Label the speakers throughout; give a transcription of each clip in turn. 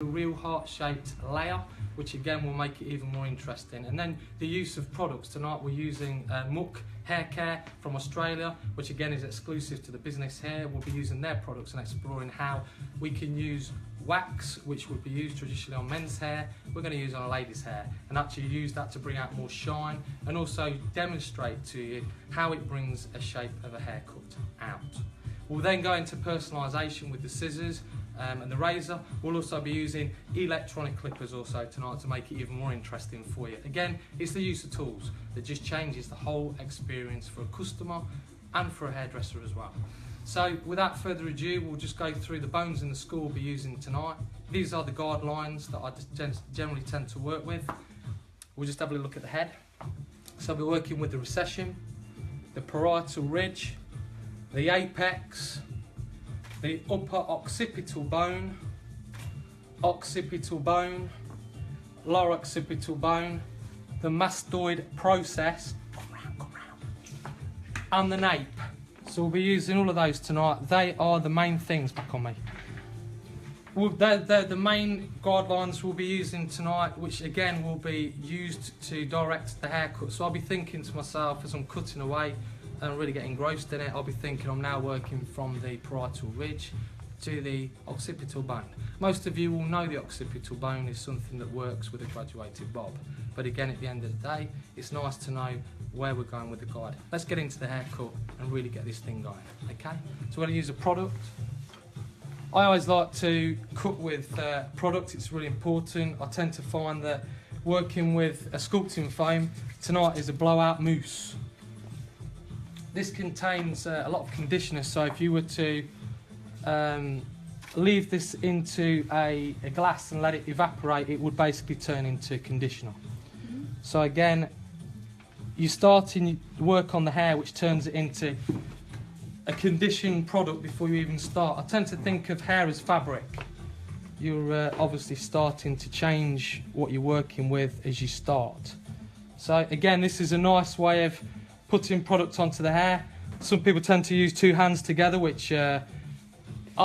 Speaker 1: A real heart-shaped layer, which again will make it even more interesting. And then the use of products. Tonight we're using Muck Hair Care from Australia, which again is exclusive to the business here. We'll be using their products and exploring how we can use wax, which would be used traditionally on men's hair, we're going to use on a lady's hair, and actually use that to bring out more shine, and also demonstrate to you how it brings a shape of a haircut out. We'll then go into personalisation with the scissors and the razor. We'll also be using electronic clippers also tonight to make it even more interesting for you. Again, it's the use of tools that just changes the whole experience for a customer and for a hairdresser as well. So without further ado, we'll just go through the bones in the skull we'll be using tonight. These are the guidelines that I generally tend to work with. We'll just have a look at the head. So I'll be working with the recession, the parietal ridge, the apex, the upper occipital bone, lower occipital bone, the mastoid process, and the nape. So we'll be using all of those tonight. They are the main things, back on me. They're the main guidelines we'll be using tonight, which again will be used to direct the haircut. So I'll be thinking to myself as I'm cutting away and really getting engrossed in it, I'll be thinking I'm now working from the parietal ridge to the occipital bone. Most of you will know the occipital bone is something that works with a graduated bob. But again, at the end of the day, it's nice to know where we're going with the guide. Let's get into the haircut and really get this thing going, okay? So we're going to use a product. I always like to cut with product, it's really important. I tend to find that working with a sculpting foam tonight is a blowout mousse. This contains a lot of conditioner, so if you were to leave this into a glass and let it evaporate, it would basically turn into conditioner. So again, you start in work on the hair, which turns it into a conditioned product before you even start. I tend to think of hair as fabric. You're obviously starting to change what you're working with as you start. So again, this is a nice way of putting product onto the hair. Some people tend to use two hands together, which I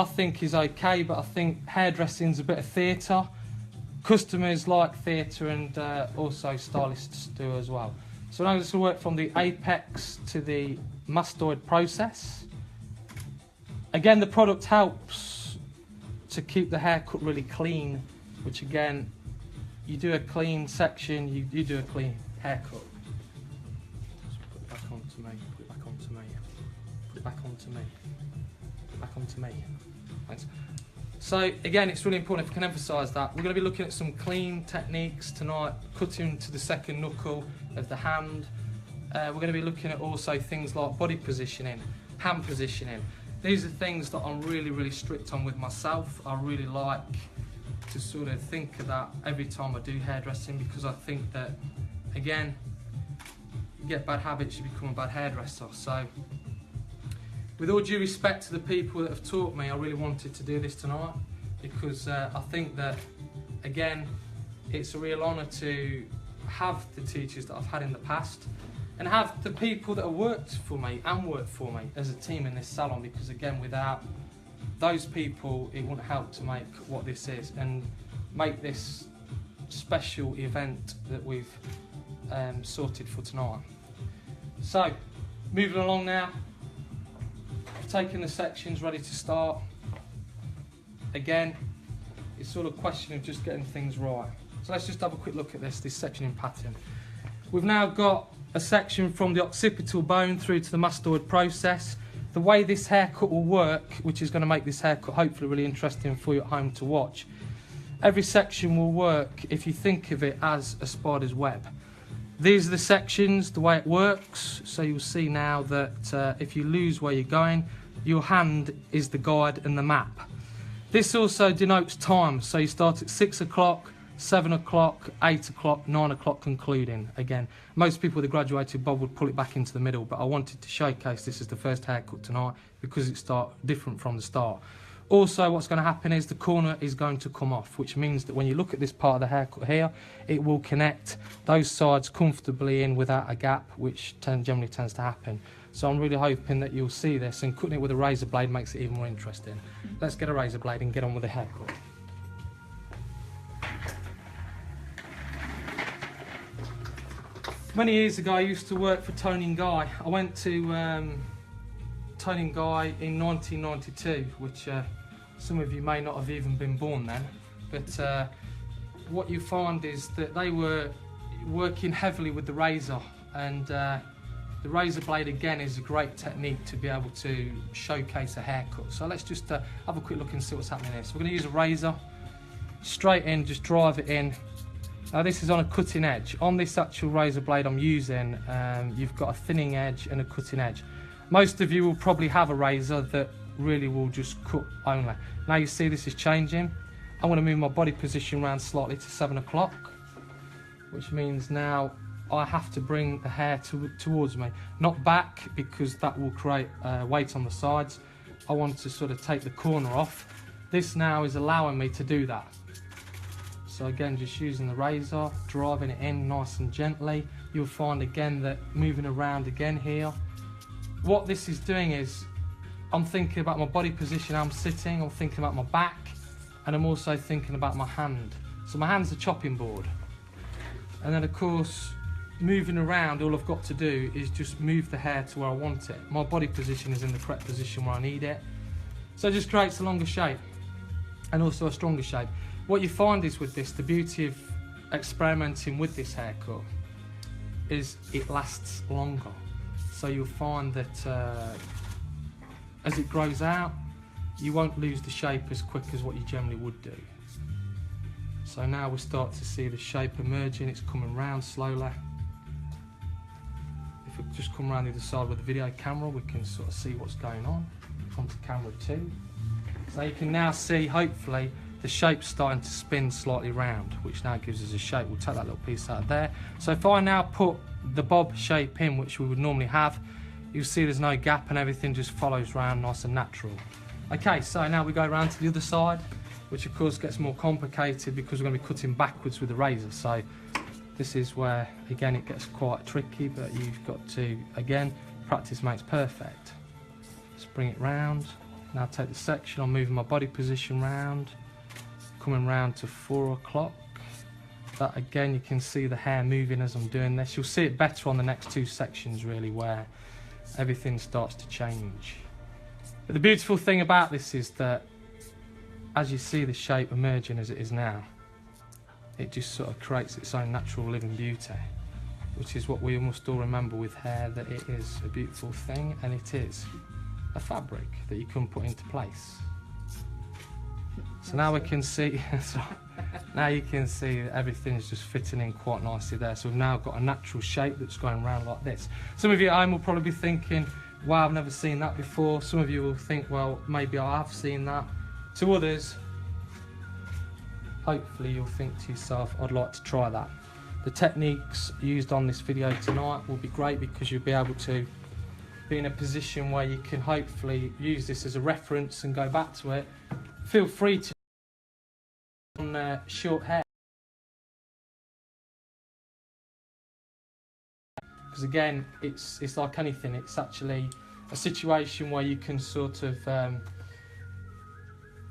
Speaker 1: think is okay, but I think hairdressing's a bit of theatre. Customers like theatre, and also stylists do as well. So now this will work from the apex to the mastoid process. Again, the product helps to keep the haircut really clean, which again, you do a clean section, you do a clean haircut. Put it back onto me, put it back onto me, put it back onto me, put it back onto me. Thanks. So again, it's really important, if I can emphasise that, we're going to be looking at some clean techniques tonight, cutting to the second knuckle of the hand. We're going to be looking at also things like body positioning, hand positioning. These are things that I'm really strict on with myself. I really like to sort of think of that every time I do hairdressing, because I think that, again, you get bad habits, you become a bad hairdresser. So with all due respect to the people that have taught me, I really wanted to do this tonight, because I think that, again, it's a real honour to have the teachers that I've had in the past, and have the people that have worked for me and worked for me as a team in this salon, because again, without those people, it wouldn't help to make what this is and make this special event that we've sorted for tonight. So, moving along now. Taking the sections ready to start. Again, it's sort of a question of just getting things right. So let's just have a quick look at this sectioning pattern. We've now got a section from the occipital bone through to the mastoid process. The way this haircut will work, which is going to make this haircut hopefully really interesting for you at home to watch, every section will work if you think of it as a spider's web. These are the sections, the way it works. So you'll see now that if you lose where you're going, your hand is the guide and the map. This also denotes time. So you start at 6 o'clock, 7 o'clock, 8 o'clock, 9 o'clock concluding. Again, most people with a graduated bob would pull it back into the middle, but I wanted to showcase this as the first haircut tonight because it's different from the start. Also, what's going to happen is the corner is going to come off, which means that when you look at this part of the haircut here, it will connect those sides comfortably in without a gap, which generally tends to happen. So I'm really hoping that you'll see this, and cutting it with a razor blade makes it even more interesting. Let's get a razor blade and get on with the haircut. Many years ago I used to work for Tony and Guy. I went to Tony and Guy in 1992, which some of you may not have even been born then, but what you find is that they were working heavily with the razor, and the razor blade again is a great technique to be able to showcase a haircut. So let's just have a quick look and see what's happening here. So we're going to use a razor, straight in, just drive it in. Now this is on a cutting edge. On this actual razor blade I'm using, you've got a thinning edge and a cutting edge. Most of you will probably have a razor that really will just cut only. Now you see this is changing. I'm going to move my body position around slightly to 7 o'clock, which means now I have to bring the hair towards me, not back, because that will create weight on the sides. I want to sort of take the corner off. This now is allowing me to do that. So again, just using the razor, driving it in nice and gently. You'll find again that moving around again here. What this is doing is, I'm thinking about my body position, I'm sitting, I'm thinking about my back, and I'm also thinking about my hand. So my hand's a chopping board. And then of course, moving around, all I've got to do is just move the hair to where I want it. My body position is in the correct position where I need it. So it just creates a longer shape and also a stronger shape. What you find is with this, the beauty of experimenting with this haircut is it lasts longer. So you'll find that as it grows out, you won't lose the shape as quick as what you generally would do. So now we start to see the shape emerging, it's coming round slowly. If we just come around the other side with the video camera, we can sort of see what's going on. Onto camera 2. So you can now see, hopefully, the shape's starting to spin slightly round, which now gives us a shape. We'll take that little piece out of there. So if I now put the bob shape in, which we would normally have, you'll see there's no gap and everything just follows round nice and natural. Okay, so now we go around to the other side, which of course gets more complicated because we're going to be cutting backwards with the razor. So this is where, again, it gets quite tricky, but you've got to, again, practice makes perfect. Just bring it round. Now take the section, I'm moving my body position round, coming round to 4 o'clock. That again, you can see the hair moving as I'm doing this. You'll see it better on the next 2 sections really, where everything starts to change. But the beautiful thing about this is that as you see the shape emerging as it is now, it just sort of creates its own natural living beauty, which is what we must all remember with hair, that it is a beautiful thing and it is a fabric that you can put into place. So now we can see, now you can see that everything's just fitting in quite nicely there. So we've now got a natural shape that's going around like this. Some of you at home will probably be thinking, wow, I've never seen that before. Some of you will think, well, maybe I have seen that. To others, hopefully you'll think to yourself, I'd like to try that. The techniques used on this video tonight will be great because you'll be able to be in a position where you can hopefully use this as a reference and go back to it. Feel free to on short hair, because again, it's like anything, it's actually a situation where you can sort of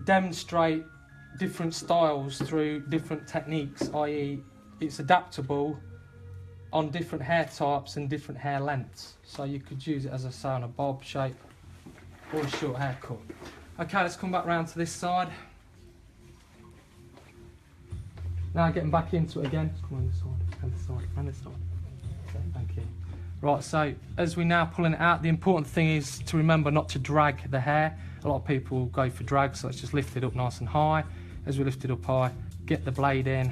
Speaker 1: demonstrate different styles through different techniques, i.e. it's adaptable on different hair types and different hair lengths. So you could use it, as I say, on a bob shape or a short haircut. Okay, let's come back round to this side. Now getting back into it again. Come on this side, and this side, and this side. Okay, thank you. Right, so as we're now pulling it out, the important thing is to remember not to drag the hair. A lot of people go for drag, so let's just lift it up nice and high. As we lift it up high, get the blade in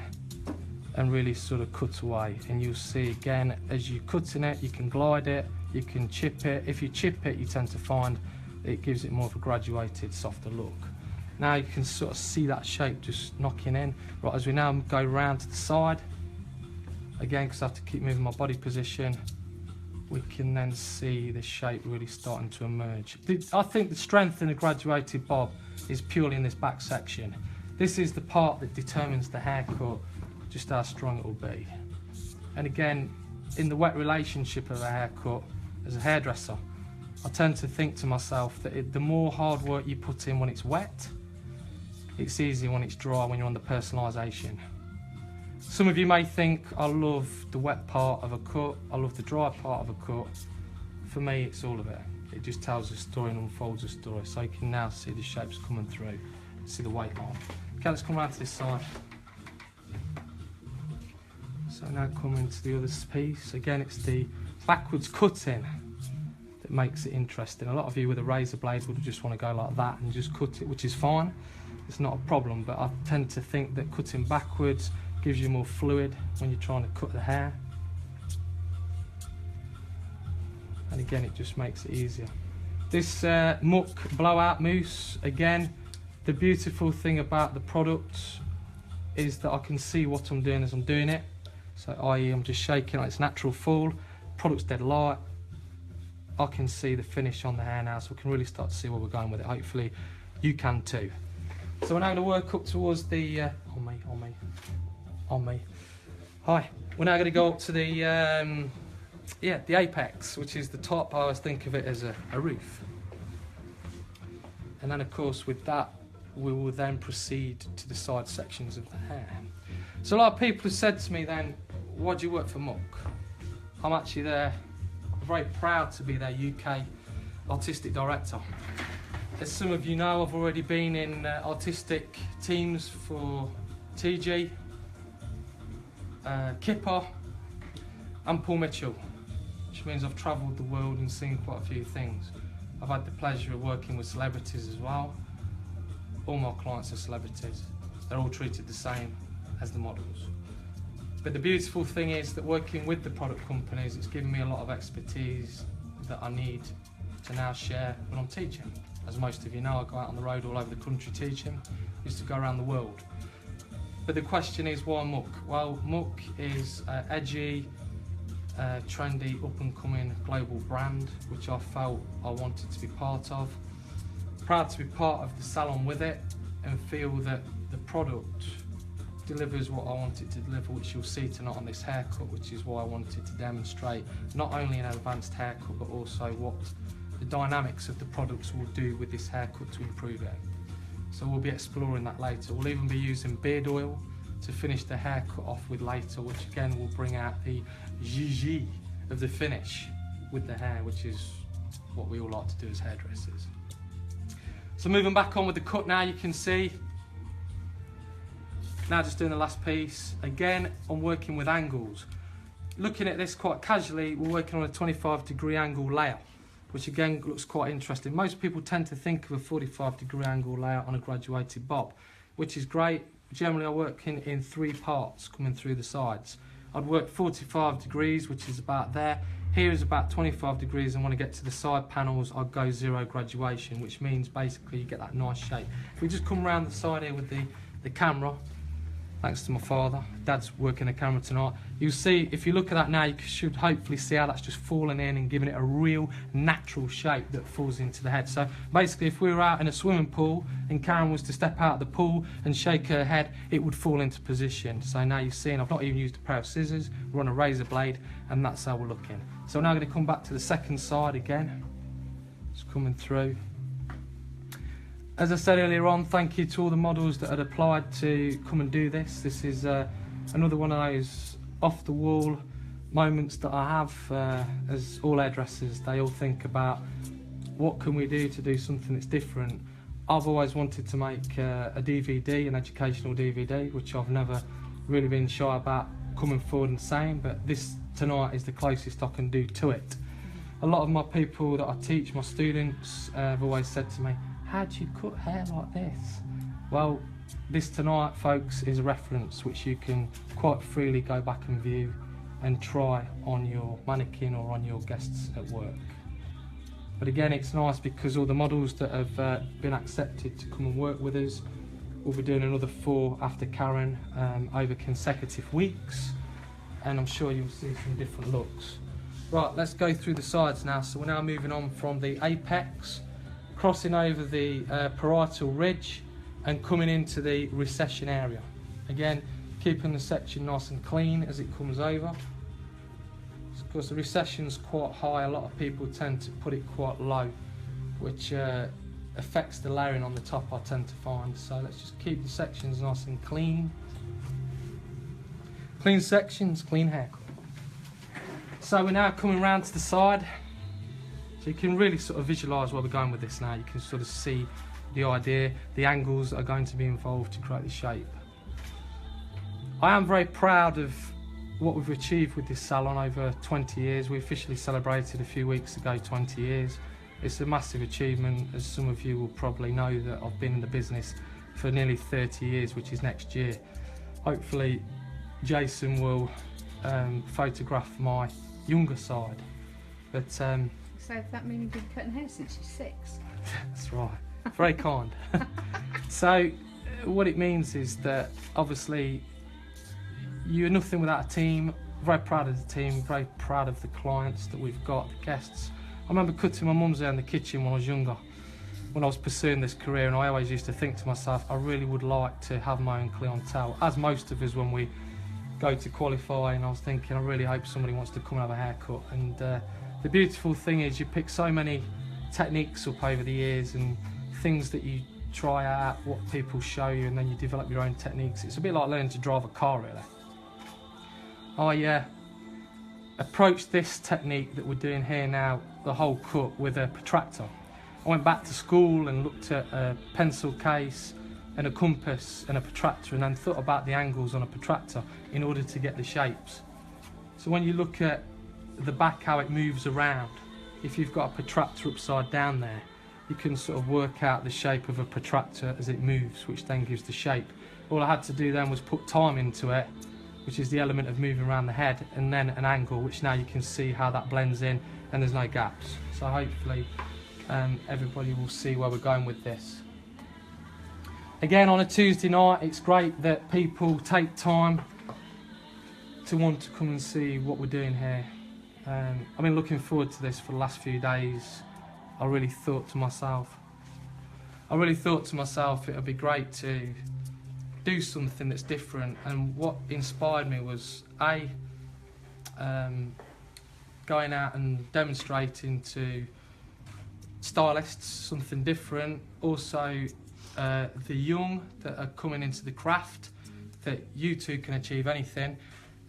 Speaker 1: and really sort of cut away. And you'll see again, as you're cutting it, you can glide it, you can chip it. If you chip it, you tend to find it gives it more of a graduated, softer look. Now you can sort of see that shape just knocking in. Right, as we now go round to the side, again, because I have to keep moving my body position, we can then see the shape really starting to emerge. I think the strength in a graduated bob is purely in this back section. This is the part that determines the haircut, just how strong it will be. And again, in the wet relationship of a haircut, as a hairdresser, I tend to think to myself that the more hard work you put in when it's wet, it's easier when it's dry, when you're on the personalisation. Some of you may think I love the wet part of a cut, I love the dry part of a cut. For me, it's all of it. It just tells a story and unfolds a story. So you can now see the shapes coming through, see the weight line. Okay, let's come around to this side. So now coming to the other piece. Again, it's the backwards cutting that makes it interesting. A lot of you with a razor blade would just want to go like that and just cut it, which is fine. It's not a problem, but I tend to think that cutting backwards gives you more fluid when you're trying to cut the hair. And again, it just makes it easier. This muck blowout mousse, again, the beautiful thing about the product is that I can see what I'm doing as I'm doing it. So i.e. I'm just shaking like it's natural fall, product's dead light. I can see the finish on the hair now, so we can really start to see where we're going with it. Hopefully you can too. So we're now going to work up towards the, on me. Hi. We're now going to go up to the, the apex, which is the top. I always think of it as a roof. And then of course with that, we will then proceed to the side sections of the hair. So a lot of people have said to me then, why do you work for Muck? I'm actually there, very proud to be their UK artistic director. As some of you know, I've already been in artistic teams for TG, Kipper and Paul Mitchell, which means I've travelled the world and seen quite a few things. I've had the pleasure of working with celebrities as well. All my clients are celebrities. They're all treated the same as the models. But the beautiful thing is that working with the product companies, it's given me a lot of expertise that I need to now share when I'm teaching. As most of you know, I go out on the road all over the country teaching. I used to go around the world. But the question is, why Muck? Well, Muck is an edgy, trendy, up-and-coming global brand, which I felt I wanted to be part of. Proud to be part of the salon with it and feel that the product delivers what I want it to deliver, which you'll see tonight on this haircut, which is why I wanted to demonstrate not only an advanced haircut but also what the dynamics of the products will do with this haircut to improve it. So we'll be exploring that later. We'll even be using beard oil to finish the haircut off with later, which again will bring out the zhizh of the finish with the hair, which is what we all like to do as hairdressers. So moving back on with the cut now, you can see now just doing the last piece. Again, I'm working with angles. Looking at this quite casually, we're working on a 25-degree angle layer, which again looks quite interesting. Most people tend to think of a 45-degree angle layer on a graduated bob, which is great. Generally I work in 3 parts coming through the sides. I'd work 45 degrees, which is about there. Here is about 25 degrees, and when I get to the side panels, I'll go 0 graduation, which means basically you get that nice shape. If we just come around the side here with the camera, thanks to my father, Dad's working the camera tonight, you'll see, if you look at that now, you should hopefully see how that's just falling in and giving it a real natural shape that falls into the head. So basically, if we were out in a swimming pool and Karen was to step out of the pool and shake her head, it would fall into position. So now you're seeing, I've not even used a pair of scissors, we're on a razor blade, and that's how we're looking. So now I'm going to come back to the second side again, just coming through. As I said earlier on, thank you to all the models that had applied to come and do this. This is another one of those off-the-wall moments that I have. As all hairdressers, they all think about what can we do to do something that's different. I've always wanted to make a DVD, an educational DVD, which I've never really been shy about coming forward and saying, but this tonight is the closest I can do to it. A lot of my people that I teach, my students, have always said to me, how do you cut hair like this? Well, this tonight, folks, is a reference which you can quite freely go back and view and try on your mannequin or on your guests at work. But again, it's nice because all the models that have been accepted to come and work with us, we'll be doing another 4 after Karen over consecutive weeks, and I'm sure you'll see some different looks. Right, let's go through the sides now. So we're now moving on from the apex, crossing over the parietal ridge and coming into the recession area. Again, keeping the section nice and clean as it comes over. Because the recession's quite high, a lot of people tend to put it quite low, which affects the layering on the top, I tend to find. So let's just keep the sections nice and clean. Clean sections, clean haircut. So we're now coming round to the side. So you can really sort of visualise where we're going with this now. You can sort of see the idea, the angles that are going to be involved to create the shape. I am very proud of what we've achieved with this salon over 20 years. We officially celebrated a few weeks ago 20 years. It's a massive achievement, as some of you will probably know that I've been in the business for nearly 30 years, which is next year. Hopefully Jason will photograph my younger side. But so
Speaker 2: does that mean you've been cutting hair since you're 6?
Speaker 1: That's right, very kind. So what it means is that obviously you're nothing without a team. Very proud of the team, very proud of the clients that we've got, the guests. I remember cutting my mum's hair in the kitchen when I was younger, when I was pursuing this career, and I always used to think to myself, I really would like to have my own clientele, as most of us when we go to qualify. And I was thinking, I really hope somebody wants to come and have a haircut. And the beautiful thing is you pick so many techniques up over the years and things that you try out, what people show you, and then you develop your own techniques. It's a bit like learning to drive a car, really. I approached this technique that we're doing here now, the whole cut, with a protractor. I went back to school and looked at a pencil case and a compass and a protractor, and then thought about the angles on a protractor in order to get the shapes. So when you look at the back, how it moves around, if you've got a protractor upside down there, you can sort of work out the shape of a protractor as it moves, which then gives the shape. All I had to do then was put time into it, which is the element of moving around the head, and then an angle, which now you can see how that blends in and there's no gaps. So hopefully everybody will see where we're going with this. Again, on a Tuesday night, it's great that people take time to want to come and see what we're doing here. I've been looking forward to this for the last few days. I really thought to myself it would be great to do something that's different, and what inspired me was going out and demonstrating to stylists something different, also the young that are coming into the craft, that you too can achieve anything.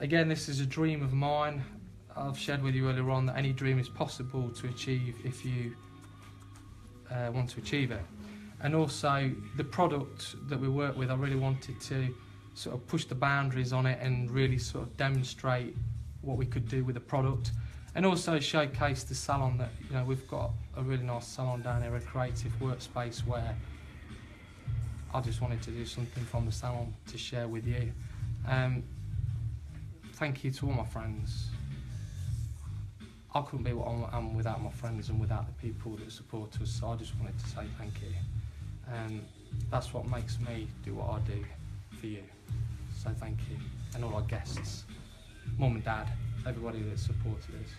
Speaker 1: Again, this is a dream of mine. I've shared with you earlier on that any dream is possible to achieve if you want to achieve it. And also the product that we work with, I really wanted to sort of push the boundaries on it and really sort of demonstrate what we could do with the product, and also showcase the salon that, you know, we've got a really nice salon down here, a creative workspace where I just wanted to do something from the salon to share with you. Thank you to all my friends. I couldn't be what I am without my friends and without the people that support us, so I just wanted to say thank you. That's what makes me do what I do for you. So thank you. And all our guests, Mum and Dad, everybody that supported us,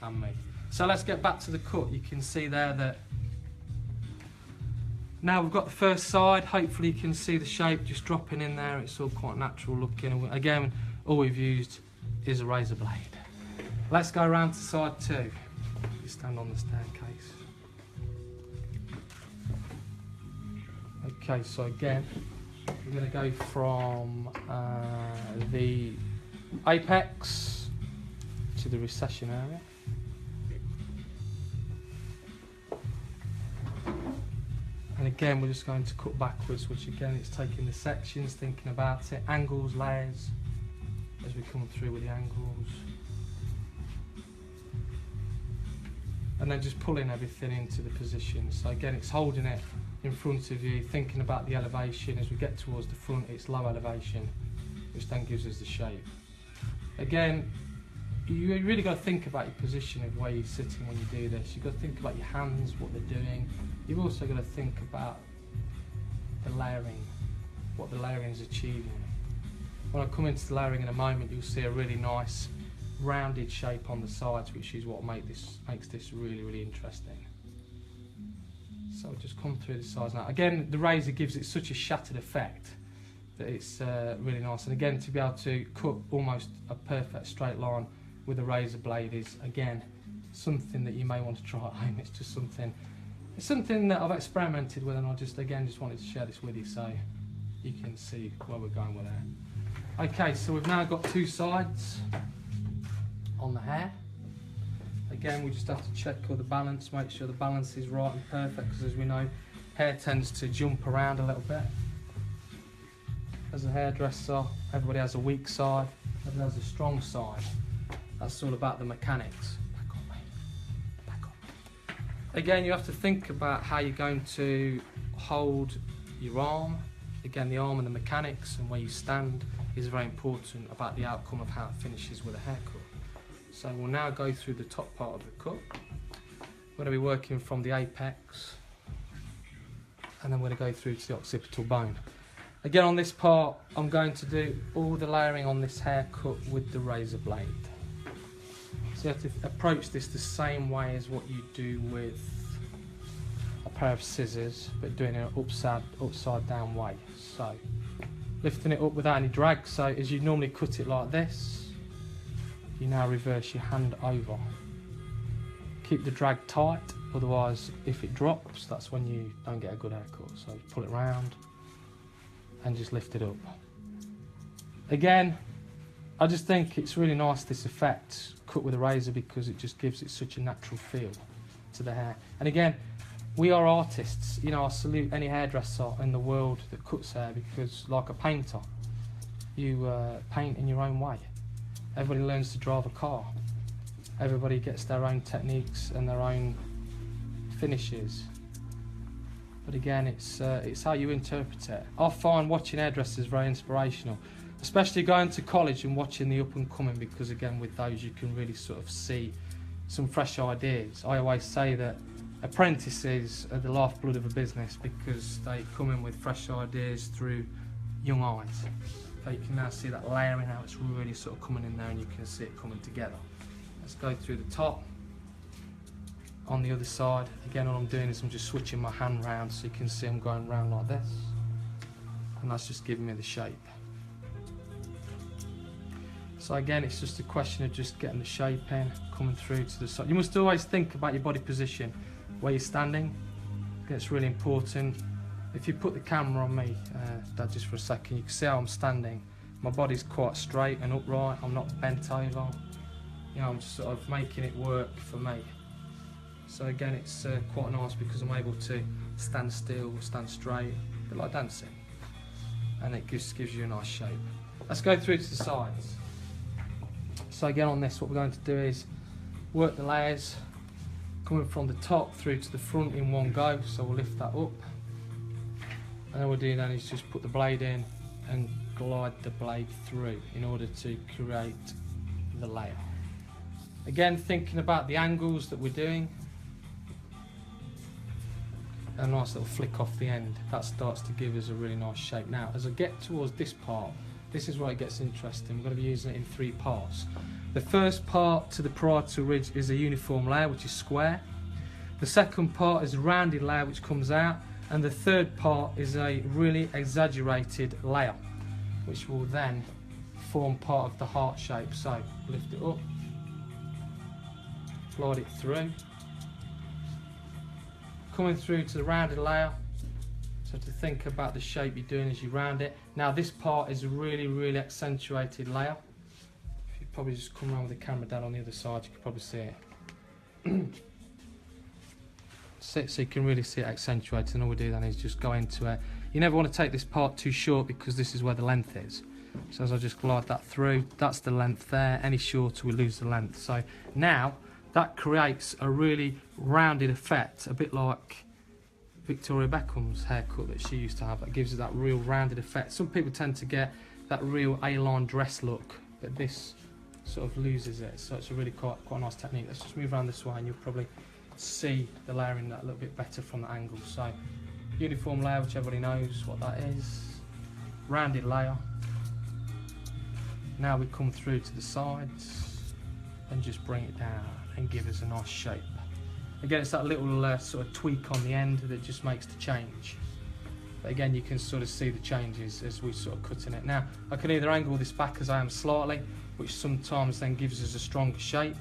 Speaker 1: and me. So let's get back to the cut. You can see there that now we've got the first side. Hopefully you can see the shape just dropping in there. It's all quite natural looking. Again, all we've used is a razor blade. Let's go around to side 2. You stand on the staircase. Okay, so again, we're going to go from the apex to the recession area. And again, we're just going to cut backwards, which again, it's taking the sections, thinking about it, angles, layers, as we come through with the angles. And then just pulling everything into the position. So again, it's holding it in front of you, thinking about the elevation. As we get towards the front, it's low elevation, which then gives us the shape. Again, you really got to think about your position of where you're sitting when you do this. You've got to think about your hands, what they're doing. You've also got to think about the layering, what the layering is achieving. When I come into the layering in a moment, you'll see a really nice rounded shape on the sides, which is what makes this really, really interesting. So I'll just come through the sides now. Again, the razor gives it such a shattered effect that it's really nice. And again, to be able to cut almost a perfect straight line with a razor blade is, again, something that you may want to try at home. It's just something, that I've experimented with, and I just wanted to share this with you so you can see where we're going with it. Okay, so we've now got two sides on the hair. Again, we just have to check all the balance, make sure the balance is right and perfect, because as we know, hair tends to jump around a little bit. As a hairdresser, everybody has a weak side, everybody has a strong side. That's all about the mechanics. Back on me. Back on me. Again, you have to think about how you're going to hold your arm. Again, the arm and the mechanics and where you stand is very important about the outcome of how it finishes with a haircut. So we'll now go through the top part of the cut. We're going to be working from the apex, and then we're going to go through to the occipital bone. Again, on this part, I'm going to do all the layering on this haircut with the razor blade. So you have to approach this the same way as what you do with a pair of scissors, but doing it upside down way. So lifting it up without any drag. So as you normally cut it like this, you now reverse your hand over. Keep the drag tight, otherwise if it drops, that's when you don't get a good haircut. So pull it round and just lift it up. Again, I just think it's really nice, this effect cut with a razor, because it just gives it such a natural feel to the hair. And again, we are artists. You know, I salute any hairdresser in the world that cuts hair, because like a painter, you paint in your own way. Everybody learns to drive a car. Everybody gets their own techniques and their own finishes. But again, it's how you interpret it. I find watching hairdressers very inspirational, especially going to college and watching the up and coming, because again, with those you can really sort of see some fresh ideas. I always say that apprentices are the lifeblood of a business, because they come in with fresh ideas through young eyes. So you can now see that layering, how it's really sort of coming in there, and you can see it coming together. Let's go through the top. On the other side, again, all I'm doing is I'm just switching my hand round, so you can see I'm going round like this, and that's just giving me the shape. So again, it's just a question of just getting the shape in, coming through to the side. You must always think about your body position, where you're standing. It's really important. If you put the camera on me, Dad, just for a second, you can see how I'm standing. My body's quite straight and upright. I'm not bent over. You know, I'm just sort of making it work for me. So again, it's quite nice, because I'm able to stand still, stand straight, a bit like dancing, and it gives you a nice shape. Let's go through to the sides. So again, on this, what we're going to do is work the layers, coming from the top through to the front in one go. So we'll lift that up, and then we'll do then is just put the blade in and glide the blade through in order to create the layer. Again, thinking about the angles that we're doing, a nice little flick off the end, that starts to give us a really nice shape. Now, as I get towards this part, this is where it gets interesting. We're going to be using it in three parts. The first part to the parietal ridge is a uniform layer, which is square. The second part is a rounded layer, which comes out. And the third part is a really exaggerated layer, which will then form part of the heart shape. So lift it up, glide it through, coming through to the rounded layer. So to think about the shape you're doing as you round it. Now this part is a really accentuated layer. If you probably just come around with the camera down on the other side, you can probably see it. So you can really see it accentuated, and all we do then is just go into it. You never want to take this part too short, because this is where the length is. So as I just glide that through, that's the length there. Any shorter, we lose the length. So now that creates a really rounded effect, a bit like Victoria Beckham's haircut that she used to have. That gives it that real rounded effect. Some people tend to get that real A-line dress look, but this sort of loses it. So it's a really quite a nice technique. Let's just move around this way, and you'll probably see the layering that a little bit better from the angle. So uniform layer, which everybody knows what that is. Rounded layer. Now we come through to the sides and just bring it down and give us a nice shape. Again, it's that little sort of tweak on the end that just makes the change. But again, you can sort of see the changes as we sort of cut in it. Now, I can either angle this back as I am slightly, which sometimes then gives us a stronger shape,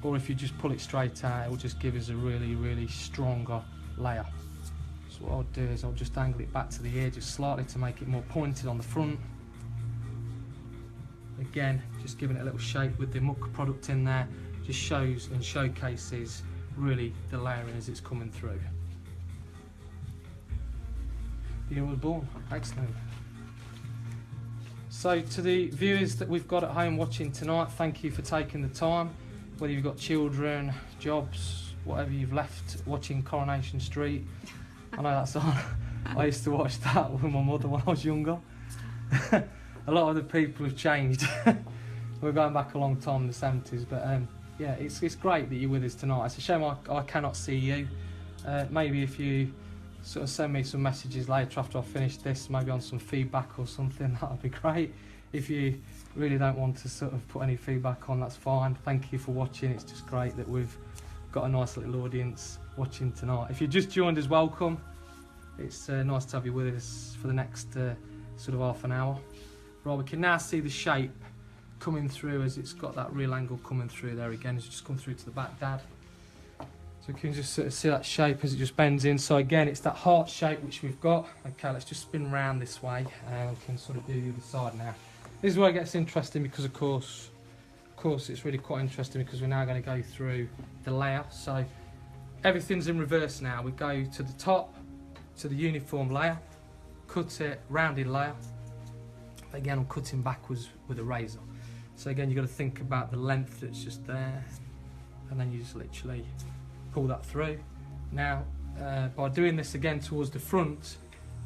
Speaker 1: or if you just pull it straight out, it will just give us a really stronger layer. So what I'll do is I'll just angle it back to the ear just slightly to make it more pointed on the front, again, just giving it a little shape with the muck product in there, just shows and showcases really the layering as it's coming through. The unit was born. Excellent. So to the viewers that we've got at home watching tonight, thank you for taking the time. Whether you've got children, jobs, whatever you've left watching Coronation Street. I know that's on. I used to watch that with my mother when I was younger. A lot of the people have changed. We're going back a long time in the 70s, but yeah, it's great that you're with us tonight. It's a shame I cannot see you. Maybe if you sort of send me some messages later after I've finished this, maybe on some feedback or something, that would be great. If you really don't want to sort of put any feedback on, that's fine. Thank you for watching. It's just great that we've got a nice little audience watching tonight. If you just joined us, welcome. It's nice to have you with us for the next sort of half an hour. Right, we can now see the shape coming through as it's got that real angle coming through there again. It's just come through to the back, Dad. So we can just sort of see that shape as it just bends in. So again, it's that heart shape which we've got. Okay, let's just spin round this way and we can sort of do the other side now. This is where it gets interesting because of course it's really quite interesting because we're now going to go through the layer. So everything's in reverse now. We go to the top, to the uniform layer, cut it, rounded layer. Again, I'm cutting backwards with a razor. So again, you've got to think about the length that's just there, and then you just literally pull that through. Now, by doing this again towards the front,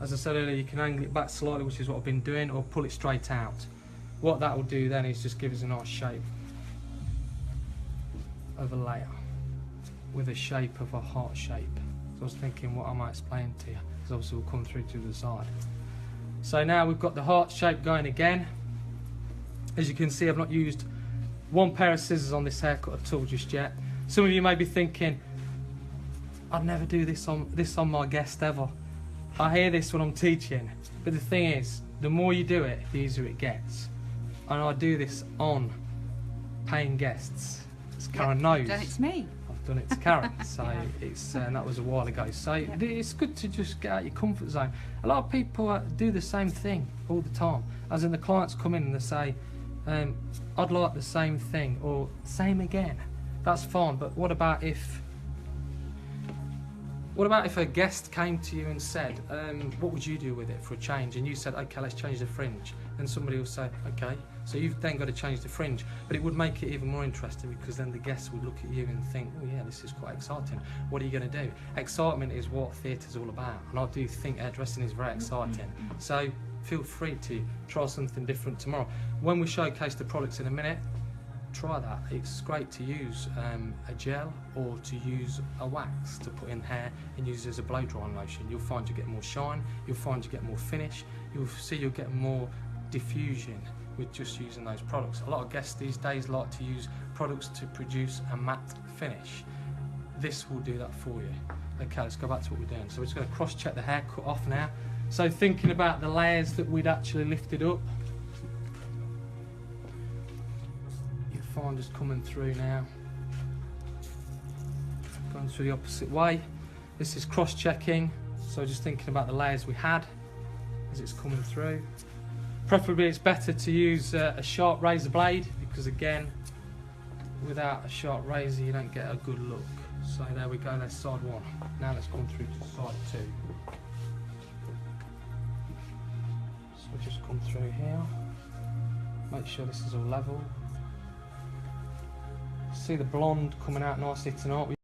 Speaker 1: as I said earlier, you can angle it back slightly, which is what I've been doing, or pull it straight out. What that will do then is just give us a nice shape of a layer with a shape of a heart shape. So I was thinking what I might explain to you, because obviously we'll come through to the side. So now we've got the heart shape going again. As you can see, I've not used one pair of scissors on this haircut at all just yet. Some of you may be thinking, I'd never do this on my guest ever. I hear this when I'm teaching, but the thing is, the more you do it, the easier it gets. And I do this on paying guests. As Karen knows.
Speaker 2: Done it to me.
Speaker 1: I've done it to Karen, so yeah. It's and that was a while ago. So yeah. It's good to just get out your comfort zone. A lot of people do the same thing all the time. As in, the clients come in and they say, I'd like the same thing or same again. That's fine, but what about if a guest came to you and said, what would you do with it for a change? And you said, okay, let's change the fringe. Then somebody will say, okay. So you've then got to change the fringe. But it would make it even more interesting because then the guests would look at you and think, oh yeah, this is quite exciting. What are you going to do? Excitement is what theatre's all about. And I do think hairdressing is very exciting. So feel free to try something different tomorrow. When we showcase the products in a minute, try that. It's great to use a gel or to use a wax to put in hair and use it as a blow drying lotion. You'll find you get more shine, you'll find you get more finish, you'll see you'll get more diffusion with just using those products. A lot of guests these days like to use products to produce a matte finish. This will do that for you. Okay, let's go back to what we're doing. So we're just going to cross check the hair cut off now. So thinking about the layers that we'd actually lifted up, fine, just coming through now, going through the opposite way. This is cross-checking, so just thinking about the layers we had as it's coming through. Preferably it's better to use a sharp razor blade because again, without a sharp razor you don't get a good look. So there we go, that's side one. Now let's come through to side two. So just come through here, make sure this is all level. See the blonde coming out nicely tonight.